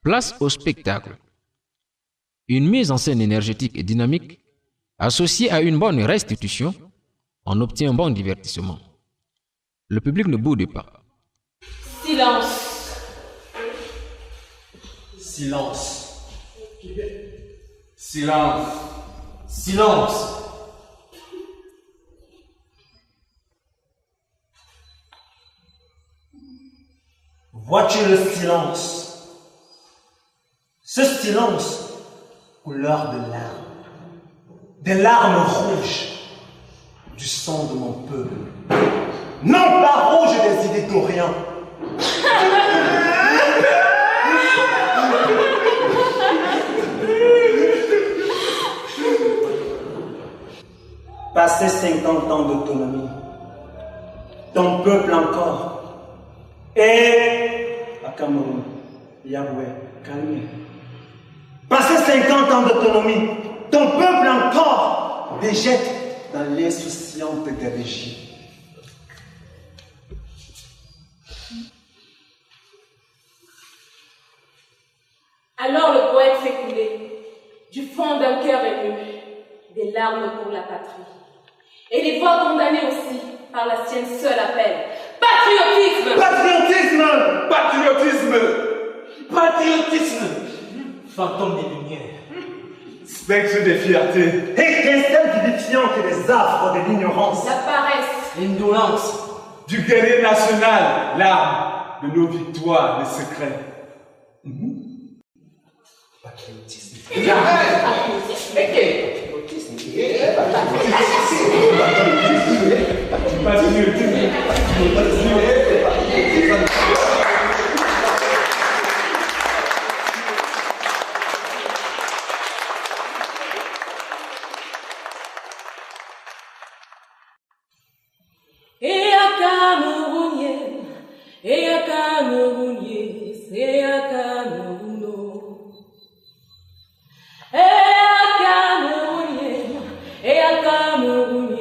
Place au spectacle. Une mise en scène énergétique et dynamique, associée à une bonne restitution, on obtient un bon divertissement. Le public ne boude pas. Silence. Silence. Silence. Silence. Vois-tu le silence? Ce silence, couleur de larmes, des larmes rouges, du sang de mon peuple. Non pas rouge des idées d'Orient. Passé 50 ans d'autonomie, ton peuple encore, et à Cameroun, Yahweh, calme. Passé 50 ans d'autonomie, ton peuple encore végète dans l'insouciante gabegie. Alors le poète s'est coulé du fond d'un cœur ému, des larmes pour la patrie. Et les voix condamnées aussi par la sienne seule appellent patriotisme! Patriotisme! Patriotisme! Patriotisme! Fantôme des lumières, spectre des fiertés, étincelle vivifiante des affres de l'ignorance, la paresse, l'indolence, du guerrier national, l'arme de nos victoires, les secrets. Patriotisme. et à Camerounien, et à Camerounien, c'est à Camerouno. Et à Camerounien, et à Camerounien,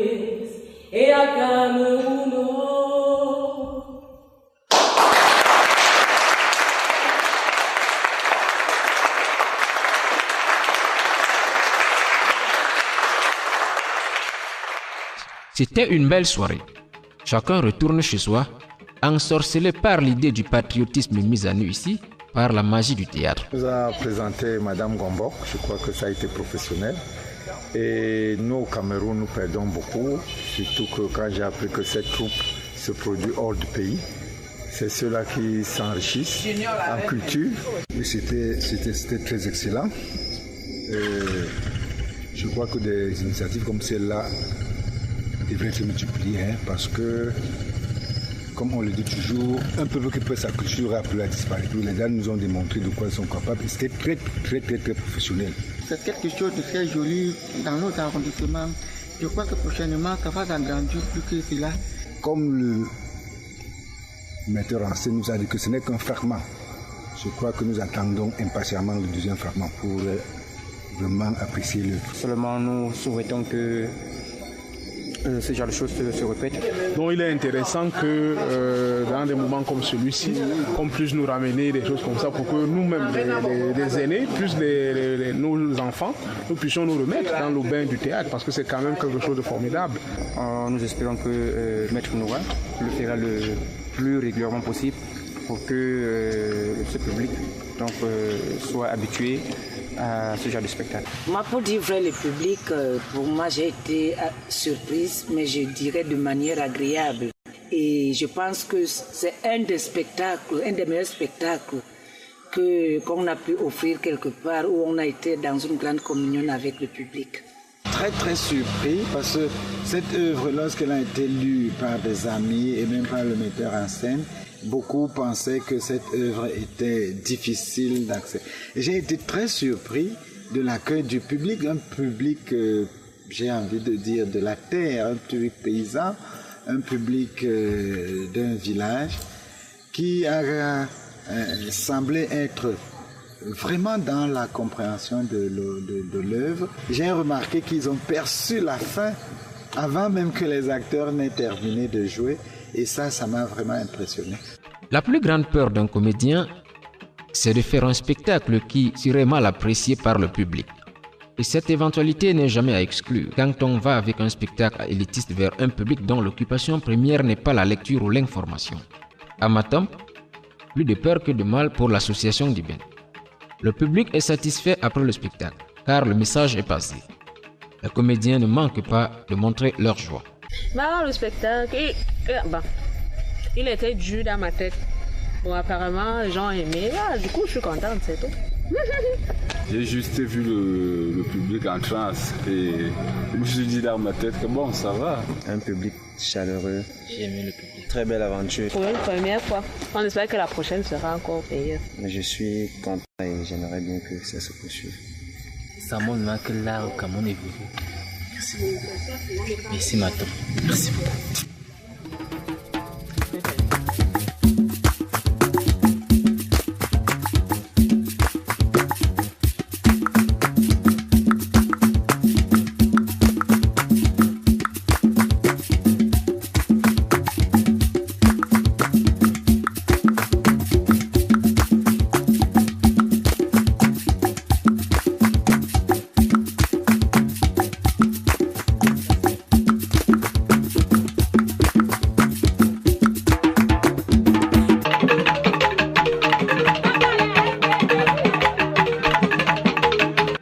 et à Camerouno. C'était une belle soirée. Chacun retourne chez soi, ensorcelé par l'idée du patriotisme mis à nu ici, par la magie du théâtre. Nous a présenté Madame Gombo, je crois que ça a été professionnel. Et nous au Cameroun, nous perdons beaucoup, surtout que quand j'ai appris que cette troupe se produit hors du pays, c'est ceux-là qui s'enrichissent en culture. Oui, c'était très excellent. Je crois que des initiatives comme celle-là devraient être multipliées, parce que, comme on le dit toujours, un peuple qui perd sa culture a appelé à disparaître. Les gars nous ont démontré de quoi ils sont capables et c'était très professionnel. C'est quelque chose de très joli dans nos arrondissements. Je crois que prochainement, ça va s'agrandir plus que cela. Comme le metteur en scène nous a dit que ce n'est qu'un fragment, je crois que nous attendons impatiemment le deuxième fragment pour vraiment apprécier l'œuvre. Seulement, nous souhaitons que ce genre de choses se répètent. Donc il est intéressant que dans des moments comme celui-ci, qu'on puisse nous ramener des choses comme ça pour que nous-mêmes, les aînés, plus nos enfants, nous puissions nous remettre dans le bain du théâtre, parce que c'est quand même quelque chose de formidable. Nous espérons que Maître Noura le fera le plus régulièrement possible pour que ce public soit habitué à ce genre de spectacle. Moi, pour dire vrai, le public, pour moi, j'ai été surprise, mais je dirais de manière agréable. Et je pense que c'est un des meilleurs spectacles qu'on a pu offrir quelque part, où on a été dans une grande communion avec le public. Très surpris, parce que cette œuvre, lorsqu'elle a été lue par des amis et même par le metteur en scène, beaucoup pensaient que cette œuvre était difficile d'accès. Et j'ai été très surpris de l'accueil du public, un public, j'ai envie de dire, de la terre, un public paysan, un public d'un village qui a semblé être vraiment dans la compréhension de l'œuvre. J'ai remarqué qu'ils ont perçu la fin avant même que les acteurs n'aient terminé de jouer. Et ça m'a vraiment impressionné. La plus grande peur d'un comédien c'est de faire un spectacle qui serait mal apprécié par le public. Et cette éventualité n'est jamais à exclure quand on va avec un spectacle élitiste vers un public dont l'occupation première n'est pas la lecture ou l'information. À Matam, plus de peur que de mal pour l'association d'Iben. Le public est satisfait après le spectacle, car le message est passé. Les comédiens ne manquent pas de montrer leur joie. Le spectacle, il était dur dans ma tête. Bon, apparemment, les gens aimaient. Du coup, je suis contente, c'est tout. J'ai juste vu le public en transe et je me suis dit dans ma tête que bon, ça va. Un public chaleureux. J'ai aimé le public. Très belle aventure. Pour une première fois. On espère que la prochaine sera encore meilleure. Je suis content et j'aimerais bien que ça se poursuive. Ça montre que l'art au Cameroun évolue. Merci beaucoup. Merci Matam. Merci beaucoup.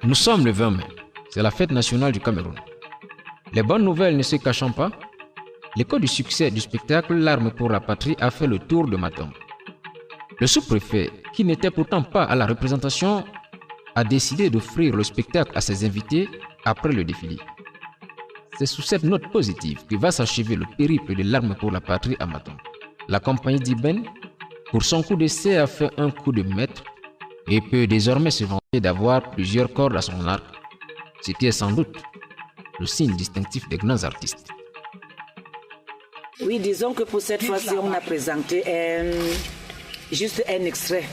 Nous sommes le 20 mai, c'est la fête nationale du Cameroun. Les bonnes nouvelles ne se cachant pas, l'écho du succès du spectacle L'arme pour la patrie a fait le tour de Matam. Le sous-préfet, qui n'était pourtant pas à la représentation, a décidé d'offrir le spectacle à ses invités après le défilé. C'est sous cette note positive que va s'achever le périple de L'arme pour la patrie à Matam. La compagnie d'Iben, pour son coup d'essai, a fait un coup de maître et peut désormais se vanter d'avoir plusieurs cordes à son arc, ce qui est sans doute le signe distinctif des grands artistes. Oui, disons que pour cette fois-ci, on a présenté juste un extrait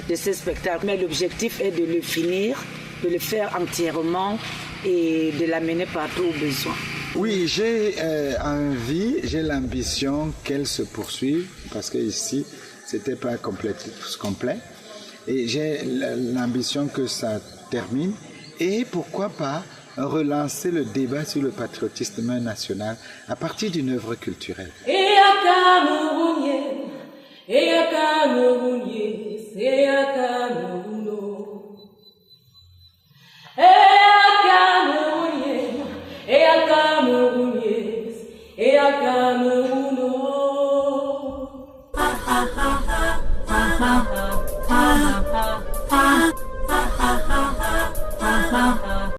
de ce spectacle, mais l'objectif est de le finir, de le faire entièrement et de l'amener partout au besoin. Oui, j'ai envie, j'ai l'ambition qu'elle se poursuive, parce que ici, c'était pas complet. Et j'ai l'ambition que ça termine. Et pourquoi pas relancer le débat sur le patriotisme national à partir d'une œuvre culturelle. Ha ha ha ha ha ha ha ha ha ha ha.